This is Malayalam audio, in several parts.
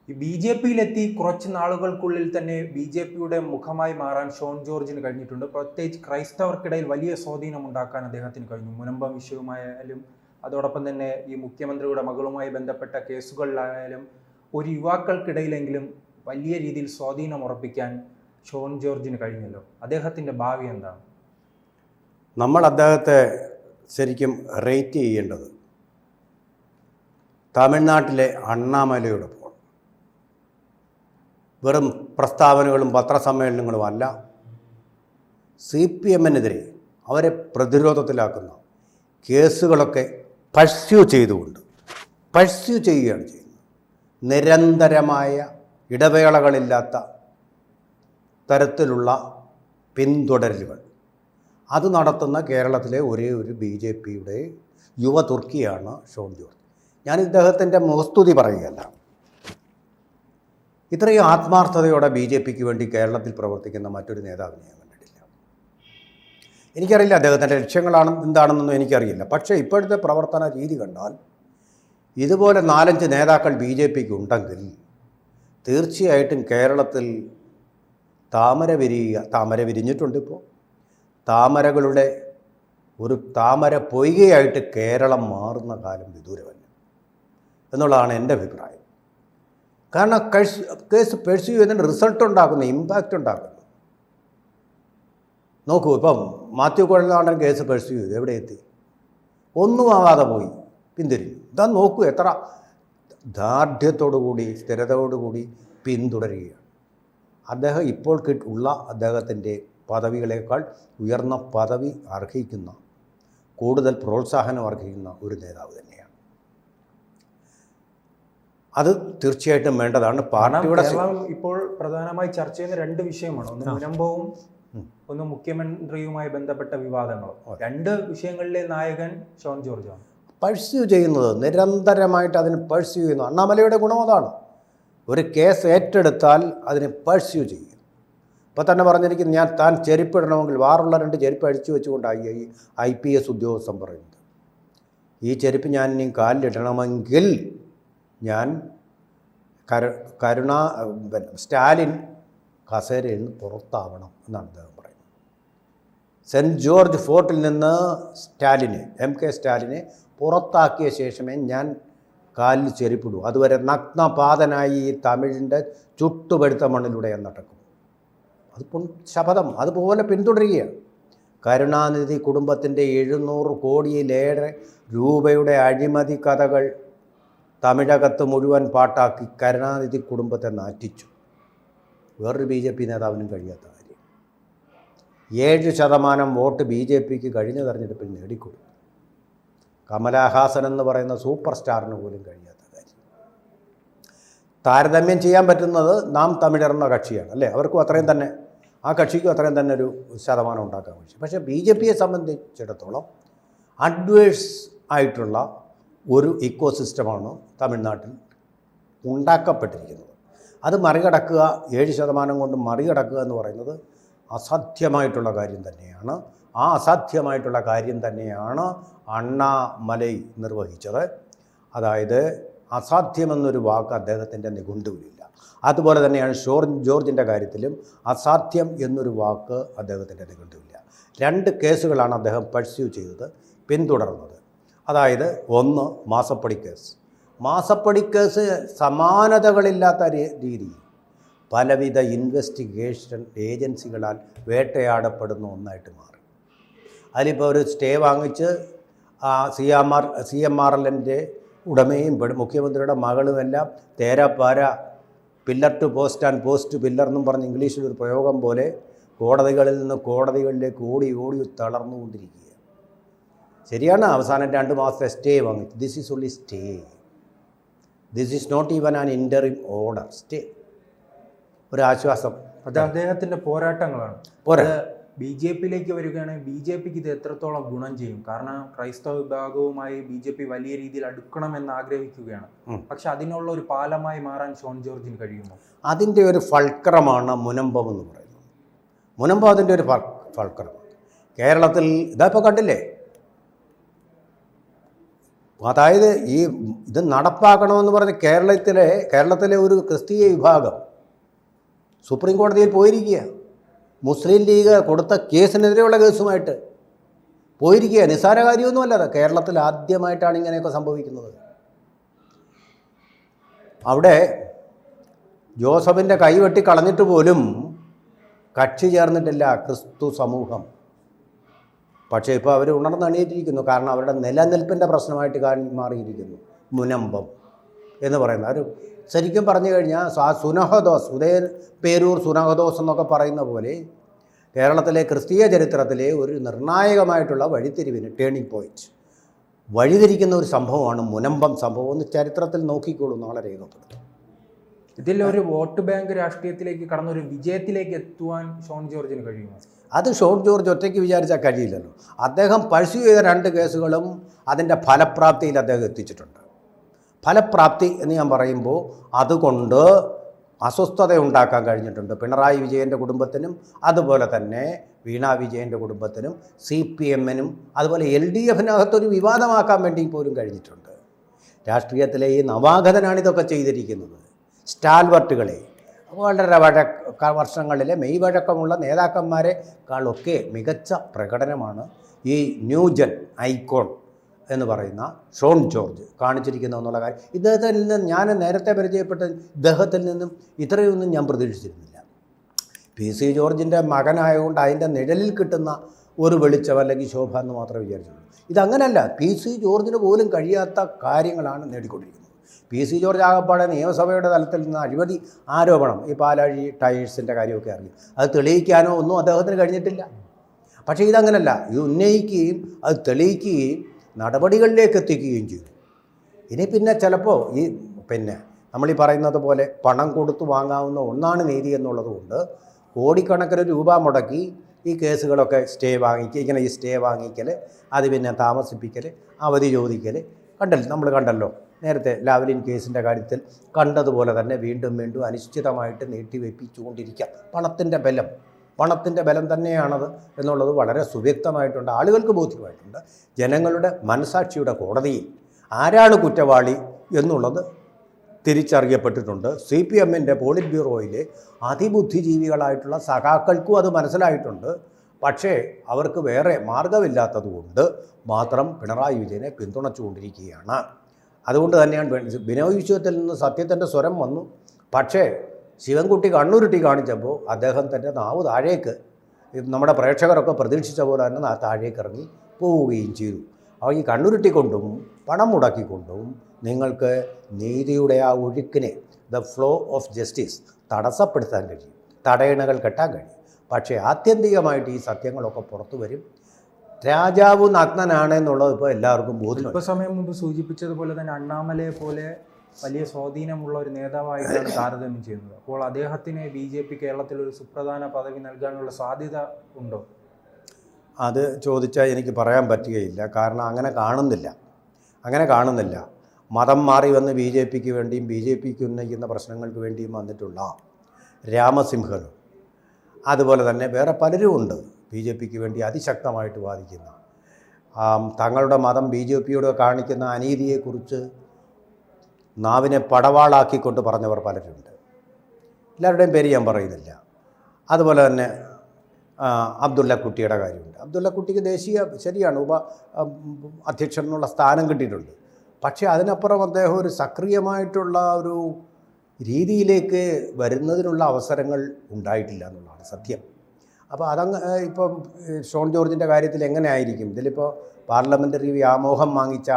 ഈ ബി ജെ പിയിലെത്തി കുറച്ച് നാളുകൾക്കുള്ളിൽ തന്നെ ബി ജെ പിയുടെ മുഖമായി മാറാൻ ഷോൺ ജോർജിന് കഴിഞ്ഞിട്ടുണ്ട്. പ്രത്യേകിച്ച് ക്രൈസ്തവർക്കിടയിൽ വലിയ സ്വാധീനം ഉണ്ടാക്കാൻ അദ്ദേഹത്തിന് കഴിഞ്ഞു. മുനമ്പം വിഷയവുമായാലും അതോടൊപ്പം തന്നെ ഈ മുഖ്യമന്ത്രിയുടെ മകളുമായി ബന്ധപ്പെട്ട കേസുകളിലായാലും ഒരു യുവാക്കൾക്കിടയിലെങ്കിലും വലിയ രീതിയിൽ സ്വാധീനം ഉറപ്പിക്കാൻ ഷോൺ ജോർജിന് കഴിഞ്ഞല്ലോ. അദ്ദേഹത്തിൻ്റെ ഭാവി എന്താണ്? നമ്മൾ അദ്ദേഹത്തെ ശരിക്കും റേറ്റ് ചെയ്യേണ്ടത് തമിഴ്നാട്ടിലെ അണ്ണാമലയോടൊപ്പം. വെറും പ്രസ്താവനകളും പത്രസമ്മേളനങ്ങളും അല്ല, CPM-നെതിരെ അവരെ പ്രതിരോധത്തിലാക്കുന്ന കേസുകളൊക്കെ പഴ്സ്യൂ ചെയ്യുകയാണ് ചെയ്യുന്നത്. നിരന്തരമായ ഇടവേളകളില്ലാത്ത തരത്തിലുള്ള പിന്തുടരലുകൾ അത് നടത്തുന്ന കേരളത്തിലെ ഒരേ ഒരു BJPയുടെ യുവ തുർക്കിയാണ് ഷോൺ ജോർജ്. ഞാൻ ഇദ്ദേഹത്തിൻ്റെ മുഖസ്തുതി പറയുകയല്ല, ഇത്രയും ആത്മാർത്ഥതയോടെ BJPക്ക് വേണ്ടി കേരളത്തിൽ പ്രവർത്തിക്കുന്ന മറ്റൊരു നേതാവിനെ ഞാൻ കണ്ടിട്ടില്ല. എനിക്കറിയില്ല അദ്ദേഹത്തിൻ്റെ ലക്ഷ്യങ്ങളാണ് എന്താണെന്നൊന്നും എനിക്കറിയില്ല. പക്ഷേ ഇപ്പോഴത്തെ പ്രവർത്തന രീതി കണ്ടാൽ ഇതുപോലെ 4-5 നേതാക്കൾ BJPക്ക് ഉണ്ടെങ്കിൽ തീർച്ചയായിട്ടും കേരളത്തിൽ താമര വിരിഞ്ഞിട്ടുണ്ട്. ഇപ്പോൾ താമരകളുടെ ഒരു താമര പൊയ്കയായിട്ട് കേരളം മാറുന്ന കാലം വിദൂരമല്ല എന്നുള്ളതാണ് എൻ്റെ അഭിപ്രായം. കാരണം കേസ് പെഴ്സ്യൂ ചെയ്തതിന് റിസൾട്ട് ഉണ്ടാക്കുന്നു, ഇമ്പാക്റ്റ് ഉണ്ടാക്കുന്നു. നോക്കൂ, ഇപ്പം മാത്യു കുഴൽനാടൻ കേസ് പെഴ്സ്യൂ ചെയ്തു, എവിടെ എത്തി? ഒന്നും ആവാതെ പോയി, പിന്തിരിഞ്ഞു. ഇതാ നോക്കൂ, എത്ര ദാർഢ്യത്തോടുകൂടി സ്ഥിരതയോടുകൂടി പിന്തുടരുകയാണ്. അദ്ദേഹം ഇപ്പോൾ ഉള്ള അദ്ദേഹത്തിൻ്റെ പദവികളേക്കാൾ ഉയർന്ന പദവി അർഹിക്കുന്ന, കൂടുതൽ പ്രോത്സാഹനം അർഹിക്കുന്ന ഒരു നേതാവ് തന്നെയാണ്. അത് തീർച്ചയായിട്ടും വേണ്ടതാണ്. പാർട്ടിയുടെ ഇപ്പോൾ പ്രധാനമായി ചർച്ച ചെയ്യുന്ന 2 വിഷയമാണ്. ഒന്ന് മുനമ്പവും ഒന്ന് മുഖ്യമന്ത്രിയുമായി ബന്ധപ്പെട്ട വിവാദങ്ങളും. 2 വിഷയങ്ങളിലെ നായകൻ ഷോൺ ജോർജാണ്. പഴ്സ്യൂ ചെയ്യുന്നത്, നിരന്തരമായിട്ട് അതിന് പഴ്സ്യൂ ചെയ്യുന്നു. അണ്ണാമലയുടെ ഗുണം അതാണ്. ഒരു കേസ് ഏറ്റെടുത്താൽ അതിനെ പഴ്സ്യൂ ചെയ്യും. ഇപ്പോൾ തന്നെ പറഞ്ഞിരിക്കുന്നു, താൻ ചെരുപ്പിടണമെങ്കിൽ വാറുള്ള 2 ചെരുപ്പ് അഴിച്ചു വെച്ചുകൊണ്ടായി ഈ IPS ഉദ്യോഗസ്ഥൻ പറയുന്നത്. ഈ ചെരുപ്പ് ഞാൻ ഇനി കാലിലിടണമെങ്കിൽ ഞാൻ സ്റ്റാലിൻ കസേരയിൽ നിന്ന് പുറത്താവണം എന്നാണ് അദ്ദേഹം പറയുന്നത്. സെൻറ്റ് ജോർജ് ഫോർട്ടിൽ നിന്ന് MK സ്റ്റാലിനെ പുറത്താക്കിയ ശേഷമേ ഞാൻ കാലിൽ ചെരുപ്പിടൂ. അതുവരെ നഗ്നപാതനായി ഈ തമിഴിൻ്റെ ചുട്ടുപഴുത്ത മണ്ണിലൂടെ നടക്കും. അത് ശപഥം അതുപോലെ പിന്തുടരുകയാണ്. കരുണാനിധി കുടുംബത്തിൻ്റെ 700 കോടിയിലേറെ രൂപയുടെ അഴിമതി കഥകൾ തമിഴകത്ത് മുഴുവൻ പാട്ടാക്കി കരുണാനിധി കുടുംബത്തെ നാറ്റിച്ചു. വേറൊരു BJP നേതാവിനും കഴിയാത്ത കാര്യം. 7% വോട്ട് BJPക്ക് കഴിഞ്ഞ തെരഞ്ഞെടുപ്പിൽ നേടിക്കൊടുത്തു. കമലഹാസൻ എന്ന് പറയുന്ന സൂപ്പർ സ്റ്റാറിന് പോലും കഴിയാത്ത കാര്യം. താരതമ്യം ചെയ്യാൻ പറ്റുന്നത് നാം തമിഴർന്ന കക്ഷിയാണ്, അല്ലേ? അവർക്കും അത്രയും തന്നെ, ആ കക്ഷിക്കും അത്രയും തന്നെ ഒരു ശതമാനം ഉണ്ടാക്കാൻ കഴിയും. പക്ഷേ BJPയെ സംബന്ധിച്ചിടത്തോളം അഡ്വേഴ്സ് ആയിട്ടുള്ള ഒരു ഇക്കോസിസ്റ്റമാണ് തമിഴ്നാട്ടിൽ ഉണ്ടാക്കപ്പെട്ടിരിക്കുന്നത്. അത് മറികടക്കുക, 7% കൊണ്ട് മറികടക്കുക എന്ന് പറയുന്നത് അസാധ്യമായിട്ടുള്ള കാര്യം തന്നെയാണ്. ആ അസാധ്യമായിട്ടുള്ള കാര്യം തന്നെയാണ് അണ്ണാമലൈ നിർവഹിച്ചത്. അതായത് അസാധ്യമെന്നൊരു വാക്ക് അദ്ദേഹത്തിൻ്റെ നിഘണ്ടുവിലില്ല. അതുപോലെ തന്നെയാണ് ഷോൺ ജോർജിൻ്റെ കാര്യത്തിലും അസാധ്യം എന്നൊരു വാക്ക് അദ്ദേഹത്തിൻ്റെ നിഘണ്ടുവില്ല. 2 കേസുകളാണ് അദ്ദേഹം പഴ്സ്യൂ ചെയ്തത്, പിന്തുടർന്നത്. അതായത് ഒന്ന് മാസപ്പടി കേസ് സമാനതകളില്ലാത്ത രീതിയിൽ പലവിധ ഇൻവെസ്റ്റിഗേഷൻ ഏജൻസികളാൽ വേട്ടയാടപ്പെടുന്ന ഒന്നായിട്ട് മാറി. അതിലിപ്പോൾ ഒരു സ്റ്റേ വാങ്ങിച്ച് CMRLൻ്റെ ഉടമയും മുഖ്യമന്ത്രിയുടെ മകളുമെല്ലാം തേരാപ്പാര pillar to post and post to pillar എന്നും പറഞ്ഞ് ഇംഗ്ലീഷിലൊരു പ്രയോഗം പോലെ കോടതികളിൽ നിന്ന് കോടതികളിലേക്ക് ഓടി തളർന്നുകൊണ്ടിരിക്കുക. ശരിയാണ്, അവസാനം 2 മാസത്തെ സ്റ്റേ വാങ്ങിച്ചു. This is only stay, this is not even an interim order. Stay ഒരു ആശ്വാസം. അത് അദ്ദേഹത്തിൻ്റെ പോരാട്ടങ്ങളാണ്. BJPയിലേക്ക് വരികയാണെങ്കിൽ BJPക്ക് ഇത് എത്രത്തോളം ഗുണം ചെയ്യും? കാരണം ക്രൈസ്തവ വിഭാഗവുമായി BJP വലിയ രീതിയിൽ അടുക്കണമെന്ന് ആഗ്രഹിക്കുകയാണ്. പക്ഷെ അതിനുള്ള ഒരു പാലമായി മാറാൻ ഷോൺ ജോർജിന് കഴിയുമോ? അതിൻ്റെ ഒരു ഫൾക്രമാണ് മുനമ്പം എന്ന് പറയുന്നത്. മുനമ്പം അതിൻ്റെ ഒരു ഫൾക്രമാണ്. കേരളത്തിൽ ഇതാ ഇപ്പോൾ കണ്ടില്ലേ, അതായത് ഇത് നടപ്പാക്കണമെന്ന് പറഞ്ഞ് കേരളത്തിലെ ഒരു ക്രിസ്തീയ വിഭാഗം സുപ്രീം കോടതിയിൽ പോയിരിക്കുക. മുസ്ലിം ലീഗ് കൊടുത്ത കേസിനെതിരെയുള്ള കേസുമായിട്ട് പോയിരിക്കുക. നിസ്സാര കാര്യമൊന്നുമല്ല അത്. കേരളത്തിൽ ആദ്യമായിട്ടാണ് ഇങ്ങനെയൊക്കെ സംഭവിക്കുന്നത്. അവിടെ ജോസഫിൻ്റെ കൈ വെട്ടി കളഞ്ഞിട്ട് പോലും കക്ഷി ചേർന്നിട്ടില്ല ക്രിസ്തു സമൂഹം. പക്ഷേ ഇപ്പോൾ അവർ ഉണർന്നെണീറ്റിരിക്കുന്നു. കാരണം അവരുടെ നിലനിൽപ്പിൻ്റെ പ്രശ്നമായിട്ട് മാറിയിരിക്കുന്നു മുനമ്പം എന്ന് പറയുന്ന ഒരു, ശരിക്കും പറഞ്ഞു കഴിഞ്ഞാൽ സുനഹദോസ്, പേരൂർ സുനഹദോസ് എന്നൊക്കെ പറയുന്ന പോലെ കേരളത്തിലെ ക്രിസ്തീയ ചരിത്രത്തിലെ ഒരു നിർണായകമായിട്ടുള്ള വഴിത്തിരിവിന്, ടേണിംഗ് പോയിന്റ്, വഴിതിരിക്കുന്ന ഒരു സംഭവമാണ് മുനമ്പം സംഭവം എന്ന് ചരിത്രത്തിൽ നോക്കിക്കോളൂ, നാളെ രേഖപ്പെടുത്തും. ഇതിൽ ഒരു വോട്ട് ബാങ്ക് രാഷ്ട്രീയത്തിലേക്ക് കടന്നൊരു വിജയത്തിലേക്ക് എത്തുവാൻ ഷോൺ ജോർജിന് കഴിയുമോ? അത് ഷോൺ ജോർജ് ഒറ്റയ്ക്ക് വിചാരിച്ചാൽ കഴിയില്ലല്ലോ. അദ്ദേഹം പഴ്സ്യൂ ചെയ്ത 2 കേസുകളും അതിൻ്റെ ഫലപ്രാപ്തിയിൽ അദ്ദേഹം എത്തിച്ചിട്ടുണ്ട്. ഫലപ്രാപ്തി എന്ന് ഞാൻ പറയുമ്പോൾ അതുകൊണ്ട് അസ്വസ്ഥത ഉണ്ടാക്കാൻ കഴിഞ്ഞിട്ടുണ്ട് പിണറായി വിജയൻ്റെ കുടുംബത്തിനും, അതുപോലെ തന്നെ വീണ വിജയൻ്റെ കുടുംബത്തിനും, CPM-നും, അതുപോലെ LDF-നകത്തൊരു വിവാദമാക്കാൻ വേണ്ടി പോലും കഴിഞ്ഞിട്ടുണ്ട്. രാഷ്ട്രീയത്തിലെ ഈ നവാഗതനാണിതൊക്കെ ചെയ്തിരിക്കുന്നത്. സ്റ്റാൽവർട്ടുകളെ, വളരെ വർഷങ്ങളിലെ മെയ് വഴക്കമുള്ള നേതാക്കന്മാരെക്കാളൊക്കെ മികച്ച പ്രകടനമാണ് ഈ ന്യൂജൻ ഐക്കോൺ എന്ന് പറയുന്ന ഷോൺ ജോർജ് കാണിച്ചിരിക്കുന്നു എന്നുള്ള കാര്യം ഇദ്ദേഹത്തിൽ നിന്ന് ഞാൻ നേരത്തെ പരിചയപ്പെട്ട ഇദ്ദേഹത്തിൽ നിന്നും ഇത്രയൊന്നും ഞാൻ പ്രതീക്ഷിച്ചിരുന്നില്ല. PC ജോർജിൻ്റെ മകനായതുകൊണ്ട് അതിൻ്റെ നിഴലിൽ കിട്ടുന്ന ഒരു വെളിച്ചം അല്ലെങ്കിൽ ശോഭ എന്ന് മാത്രമേ വിചാരിച്ചുള്ളൂ. ഇതങ്ങനല്ല. PC ജോർജിന് പോലും കഴിയാത്ത കാര്യങ്ങളാണ് നേടിക്കൊണ്ടിരിക്കുന്നത്. PC ജോർജ് ആകപ്പാടെ നിയമസഭയുടെ തലത്തിൽ നിന്ന് അഴിമതി ആരോപണം, ഈ പാലാഴി ടയേഴ്സിൻ്റെ കാര്യമൊക്കെ അറിയും, അത് തെളിയിക്കാനോ ഒന്നും അദ്ദേഹത്തിന് കഴിഞ്ഞിട്ടില്ല. പക്ഷേ ഇതങ്ങനല്ല. ഇത് ഉന്നയിക്കുകയും അത് തെളിയിക്കുകയും നടപടികളിലേക്ക് എത്തിക്കുകയും ചെയ്തു. ഇനി പിന്നെ ചിലപ്പോൾ നമ്മളീ പറയുന്നത് പോലെ പണം കൊടുത്തു വാങ്ങാവുന്ന ഒന്നാണ് നീതി എന്നുള്ളത് കൊണ്ട് കോടിക്കണക്കിന് രൂപ മുടക്കി ഈ കേസുകളൊക്കെ ഈ സ്റ്റേ വാങ്ങിക്കൽ, അത് പിന്നെ താമസിപ്പിക്കൽ, അവധി ചോദിക്കൽ നമ്മൾ കണ്ടല്ലോ. നേരത്തെ ലാവ്ലിൻ കേസിൻ്റെ കാര്യത്തിൽ കണ്ടതുപോലെ തന്നെ വീണ്ടും അനിശ്ചിതമായിട്ട് നീട്ടിവെപ്പിച്ചുകൊണ്ടിരിക്കുക. പണത്തിൻ്റെ ബലം തന്നെയാണത് എന്നുള്ളത് വളരെ സുവ്യക്തമായിട്ടുണ്ട്, ആളുകൾക്ക് ബോധ്യമായിട്ടുണ്ട്. ജനങ്ങളുടെ മനസാക്ഷിയുടെ കോടതിയിൽ ആരാണ് കുറ്റവാളി എന്നുള്ളത് തിരിച്ചറിയപ്പെട്ടിട്ടുണ്ട്. CPM-ൻ്റെ പോളിറ്റ് ബ്യൂറോയിലെ അതിബുദ്ധിജീവികളായിട്ടുള്ള സഖാക്കൾക്കും അത് മനസ്സിലായിട്ടുണ്ട്. പക്ഷേ അവർക്ക് വേറെ മാർഗമില്ലാത്തതുകൊണ്ട് മാത്രം പിണറായി വിജയനെ പിന്തുണച്ചുകൊണ്ടിരിക്കുകയാണ്. അതുകൊണ്ട് തന്നെയാണ് ബിനോയ് വിശ്വത്തിൽ നിന്ന് സത്യത്തിൻ്റെ സ്വരം വന്നു. പക്ഷേ ശിവൻകുട്ടി കണ്ണുരുട്ടി കാണിച്ചപ്പോൾ അദ്ദേഹം തൻ്റെ നാവ് താഴേക്ക്, നമ്മുടെ പ്രേക്ഷകരൊക്കെ പ്രതീക്ഷിച്ച പോലെ തന്നെ താഴേക്ക് ഇറങ്ങി പോവുകയും ചെയ്തു. അപ്പോൾ ഈ കണ്ണുരുട്ടിക്കൊണ്ടും പണം മുടക്കിക്കൊണ്ടും നിങ്ങൾക്ക് നീതിയുടെ ആ ഒഴുക്കിനെ, ദ ഫ്ലോ ഓഫ് ജസ്റ്റിസ് തടസ്സപ്പെടുത്താൻ കഴിയും, തടയണകൾ കെട്ടാൻ കഴിയും. പക്ഷേ ആത്യന്തികമായിട്ട് ഈ സത്യങ്ങളൊക്കെ പുറത്തു വരും. രാജാവ് നഗ്നനാണ് എന്നുള്ളത് ഇപ്പോൾ എല്ലാവർക്കും ബോധ്യം. സമയം മുമ്പ് സൂചിപ്പിച്ചതുപോലെ തന്നെ അണ്ണാമലയെ പോലെ വലിയ സ്വാധീനമുള്ള ഒരു നേതാവായിട്ടാണ് താരതമ്യം ചെയ്യുന്നത്. അപ്പോൾ അദ്ദേഹത്തിന് BJP കേരളത്തിൽ ഒരു സുപ്രധാന പദവി നൽകാനുള്ള സാധ്യത ഉണ്ടോ? അത് ചോദിച്ചാൽ എനിക്ക് പറയാൻ പറ്റുകയില്ല. കാരണം അങ്ങനെ കാണുന്നില്ല. മതം മാറി വന്ന് BJPക്ക് വേണ്ടിയും BJPക്ക് ഉന്നയിക്കുന്ന പ്രശ്നങ്ങൾക്ക് വേണ്ടിയും വന്നിട്ടുള്ള രാമസിംഹനും, അതുപോലെ തന്നെ വേറെ പലരും ഉണ്ട് BJPക്ക് വേണ്ടി അതിശക്തമായിട്ട് വാദിക്കുന്ന. തങ്ങളുടെ മതം BJPയോട് കാണിക്കുന്ന അനീതിയെക്കുറിച്ച് നാവിനെ പടവാളാക്കിക്കൊണ്ട് പറഞ്ഞവർ പലരുണ്ട്. എല്ലാവരുടെയും പേര് ഞാൻ പറയുന്നില്ല. അതുപോലെ തന്നെ അബ്ദുള്ളക്കുട്ടിയുടെ കാര്യമുണ്ട്. അബ്ദുള്ളക്കുട്ടിക്ക് ശരിയാണ്, അധ്യക്ഷൻ എന്നുള്ള സ്ഥാനം കിട്ടിയിട്ടുണ്ട്. പക്ഷേ അതിനപ്പുറം അദ്ദേഹം ഒരു സക്രിയമായിട്ടുള്ള ഒരു രീതിയിലേക്ക് വരുന്നതിനുള്ള അവസരങ്ങൾ ഉണ്ടായിട്ടില്ല എന്നുള്ളതാണ് സത്യം. അപ്പോൾ ഇപ്പം ഷോൺ ജോർജിൻ്റെ കാര്യത്തിൽ എങ്ങനെ ആയിരിക്കും? ഇതിലിപ്പോൾ പാർലമെൻ്ററി വ്യാമോഹം വാങ്ങിച്ച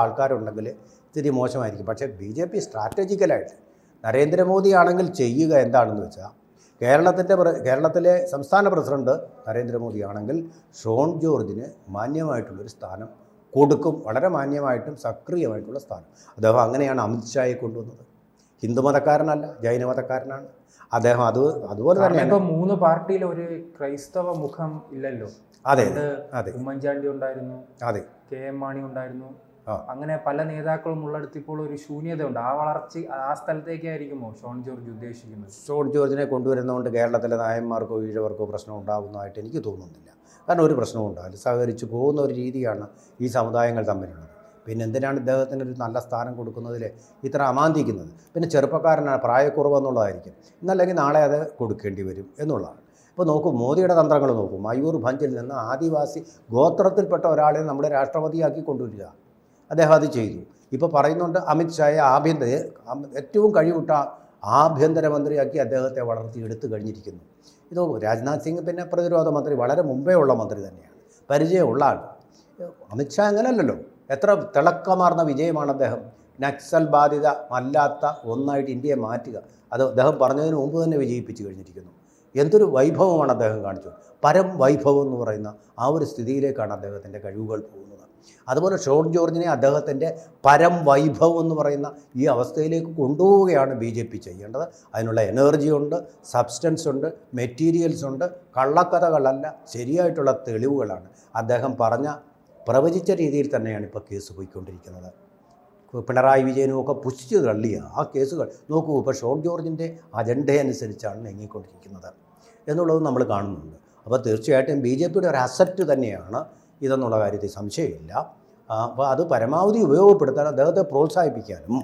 ആൾക്കാരുണ്ടെങ്കിൽ ഇത്തിരി മോശമായിരിക്കും. പക്ഷേ BJP സ്ട്രാറ്റജിക്കലായിട്ട് നരേന്ദ്രമോദി ആണെങ്കിൽ ചെയ്യുക എന്താണെന്ന് വെച്ചാൽ, കേരളത്തിലെ സംസ്ഥാന പ്രസിഡന്റ് നരേന്ദ്രമോദി ആണെങ്കിൽ ഷോൺ ജോർജിന് മാന്യമായിട്ടുള്ളൊരു സ്ഥാനം കൊടുക്കും. വളരെ മാന്യമായിട്ടും സക്രിയമായിട്ടുള്ള സ്ഥാനം. അദ്ദേഹം അങ്ങനെയാണ് അമിത്ഷായെ കൊണ്ടുവന്നത്. ഹിന്ദുമതക്കാരനല്ല, ജൈനമതക്കാരനാണ് അദ്ദേഹം. അതുപോലെ തന്നെ ഇപ്പോൾ 3 പാർട്ടിയിൽ ഒരു ക്രൈസ്തവ മുഖം ഇല്ലല്ലോ. അതെ, ഉമ്മൻചാണ്ടി ഉണ്ടായിരുന്നു, അതെ, KM മാണി ഉണ്ടായിരുന്നു, അങ്ങനെ പല നേതാക്കളും ഉള്ളിടത്ത് ഇപ്പോൾ ഒരു ശൂന്യതയുണ്ട്. ആ വളർച്ച ആ സ്ഥലത്തേക്കായിരിക്കുമോ ഷോൺ ജോർജ് ഉദ്ദേശിക്കുന്നത്? ഷോൺ ജോർജിനെ കൊണ്ടുവരുന്നതുകൊണ്ട് കേരളത്തിലെ നായന്മാർക്കോ ഈഴവർക്കോ പ്രശ്നം ഉണ്ടാകുന്നതായിട്ട് എനിക്ക് തോന്നുന്നില്ല. കാരണം ഒരു പ്രശ്നവും ഉണ്ടാവില്ല. സഹകരിച്ച് പോകുന്ന ഒരു രീതിയാണ് ഈ സമുദായങ്ങൾ തമ്മിലുള്ളത്. പിന്നെ എന്തിനാണ് ഇദ്ദേഹത്തിന് ഒരു നല്ല സ്ഥാനം കൊടുക്കുന്നതിൽ ഇത്ര അമാന്തിക്കുന്നത്? പിന്നെ ചെറുപ്പക്കാരനാണ്, പ്രായക്കുറവെന്നുള്ളതായിരിക്കും, ഇന്നല്ലെങ്കിൽ നാളെ അത് കൊടുക്കേണ്ടി വരും എന്നുള്ളതാണ്. ഇപ്പോൾ നോക്കൂ, മോദിയുടെ തന്ത്രങ്ങൾ നോക്കൂ. മയൂർഭഞ്ചിൽ നിന്ന് ആദിവാസി ഗോത്രത്തിൽപ്പെട്ട ഒരാളെ നമ്മുടെ രാഷ്ട്രപതിയാക്കി കൊണ്ടുവരിക, അദ്ദേഹം അത് ചെയ്തു. ഇപ്പോൾ പറയുന്നുണ്ട് അമിത്ഷായെ ഏറ്റവും കഴിവുട്ട ആഭ്യന്തരമന്ത്രിയാക്കി അദ്ദേഹത്തെ വളർത്തിയെടുത്ത് കഴിഞ്ഞിരിക്കുന്നു. ഇത് രാജ്നാഥ് സിംഗ് പിന്നെ പ്രതിരോധ മന്ത്രി, വളരെ മുമ്പേ ഉള്ള മന്ത്രി തന്നെയാണ്, പരിചയമുള്ള ആൾ. അമിത്ഷാ അങ്ങനെയല്ലല്ലോ, എത്ര തിളക്കമാർന്ന വിജയമാണ് അദ്ദേഹം നക്സൽ ബാധിത അല്ലാത്ത ഒന്നായിട്ട് ഇന്ത്യയെ മാറ്റുക. അത് അദ്ദേഹം പറഞ്ഞതിന് മുമ്പ് തന്നെ വിജയിപ്പിച്ച് കഴിഞ്ഞിരിക്കുന്നു. എന്തൊരു വൈഭവമാണ് അദ്ദേഹം കാണിച്ചത്. പരം വൈഭവം എന്ന് പറയുന്ന ആ ഒരു സ്ഥിതിയിലേക്കാണ് അദ്ദേഹത്തിൻ്റെ കഴിവുകൾ പോകുന്നത്. അതുപോലെ ഷോൺ ജോർജിനെ അദ്ദേഹത്തിൻ്റെ പരം വൈഭവം എന്ന് പറയുന്ന ഈ അവസ്ഥയിലേക്ക് കൊണ്ടുപോവുകയാണ് BJP ചെയ്യേണ്ടത്. അതിനുള്ള എനർജി ഉണ്ട്, സബ്സ്റ്റൻസ് ഉണ്ട്, മെറ്റീരിയൽസ് ഉണ്ട്. കള്ളക്കഥകളല്ല, ശരിയായിട്ടുള്ള തെളിവുകളാണ്. അദ്ദേഹം പ്രവചിച്ച രീതിയിൽ തന്നെയാണ് ഇപ്പോൾ കേസ് പോയിക്കൊണ്ടിരിക്കുന്നത്. പിണറായി വിജയനും ഒക്കെ പുച്ഛിച്ച് തള്ളിയ ആ കേസുകൾ നോക്കൂ. ഇപ്പോൾ ഷോൺ ജോർജിൻ്റെ അജണ്ടയനുസരിച്ചാണ് നീങ്ങിക്കൊണ്ടിരിക്കുന്നത് എന്നുള്ളത് നമ്മൾ കാണുന്നുണ്ട്. അപ്പോൾ തീർച്ചയായിട്ടും BJPയുടെ ഒരു അസറ്റ് തന്നെയാണ് ഇതെന്നുള്ള കാര്യത്തിൽ സംശയമില്ല. അപ്പോൾ അത് പരമാവധി ഉപയോഗപ്പെടുത്താൻ, അദ്ദേഹത്തെ പ്രോത്സാഹിപ്പിക്കാനും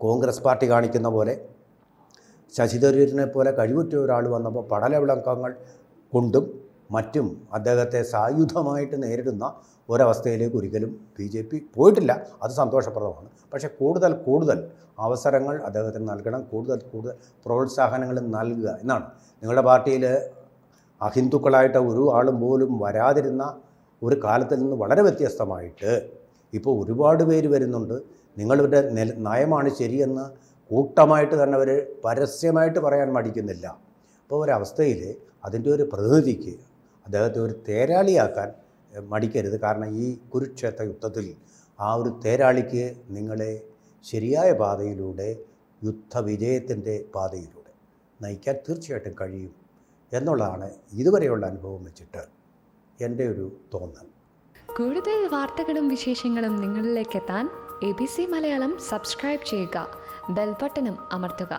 കോൺഗ്രസ് പാർട്ടി കാണിക്കുന്ന പോലെ ശശി തരൂരിനെ പോലെ കഴിവുറ്റ ഒരാൾ വന്നപ്പോൾ പടലവിളക്കങ്ങൾ കൊണ്ടും മറ്റും അദ്ദേഹത്തെ സായുധമായിട്ട് നേരിടുന്ന ഒരവസ്ഥയിലേക്ക് ഒരിക്കലും BJP പോയിട്ടില്ല. അത് സന്തോഷപ്രദമാണ്. പക്ഷേ കൂടുതൽ അവസരങ്ങൾ അദ്ദേഹത്തിന് നൽകണം, കൂടുതൽ പ്രോത്സാഹനങ്ങൾ നൽകുക എന്നാണ്. നിങ്ങളുടെ പാർട്ടിയിൽ അഹിന്ദുക്കളായിട്ട് ഒരു ആളും പോലും വരാതിരുന്ന ഒരു കാലത്തിൽ നിന്ന് വളരെ വ്യത്യസ്തമായിട്ട് ഇപ്പോൾ ഒരുപാട് പേര് വരുന്നുണ്ട്. നിങ്ങളുടെ നയമാണ് ശരിയെന്ന് കൂട്ടമായിട്ട് തന്നെ അവർ പരസ്യമായിട്ട് പറയാൻ മടിക്കുന്നില്ല. അപ്പോൾ ഒരവസ്ഥയിൽ അതിൻ്റെ ഒരു പ്രതിനിധിക്ക് അദ്ദേഹത്തെ ഒരു തേരാളിയാക്കാൻ മടിക്കരുത്. കാരണം ഈ കുരുക്ഷേത്ര യുദ്ധത്തിൽ ആ ഒരു തേരാളിക്ക് നിങ്ങളെ ശരിയായ പാതയിലൂടെ, യുദ്ധവിജയത്തിൻ്റെ പാതയിലൂടെ നയിക്കാൻ തീർച്ചയായിട്ടും കഴിയും എന്നുള്ളതാണ് ഇതുവരെയുള്ള അനുഭവം വെച്ചിട്ട് എൻ്റെ ഒരു തോന്നൽ. കൂടുതൽ വാർത്തകളും വിശേഷങ്ങളും നിങ്ങളിലേക്ക് എത്താൻ ABC മലയാളം സബ്സ്ക്രൈബ് ചെയ്യുക, ബെൽ ബട്ടണും അമർത്തുക.